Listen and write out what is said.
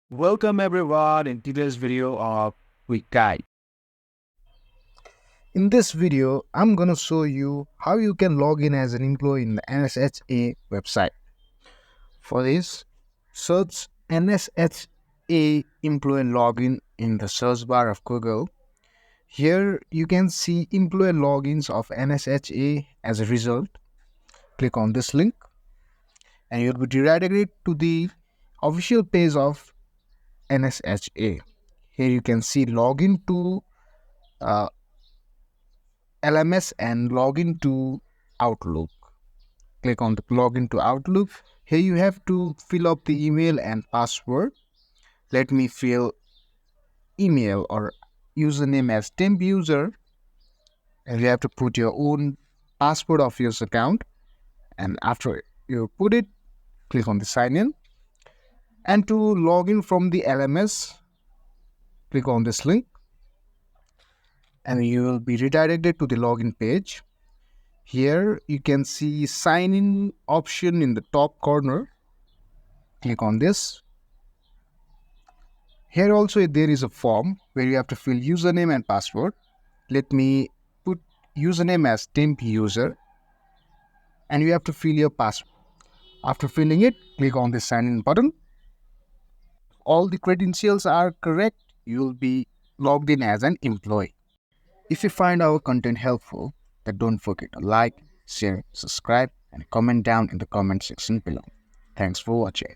Welcome everyone in today's video of Quick Guide. In this video, I'm gonna show you how you can log in as an employee in the NSHA website. For this, search NSHA employee login in the search bar of Google. Here you can see employee logins of NSHA as a result. Click on this link and you'll be redirected to the official page of NSHA. Here you can see login to uh, LMS and login to Outlook. Click on the login to Outlook. Here you have to fill up the email and password. Let me fill email or username as temp user, and you have to put your own password of your account. And after you put it, click on the sign in. And to log in from the LMS, click on this link and you will be redirected to the login page. Here you can see sign in option in the top corner. Click on this. Here also there is a form where you have to fill username and password. Let me put username as temp user and you have to fill your password. After filling it, click on the sign in button. All the credentials are correct. You will be logged in as an employee. If you find our content helpful, then don't forget to like, share, subscribe and comment down in the comment section below. Thanks for watching.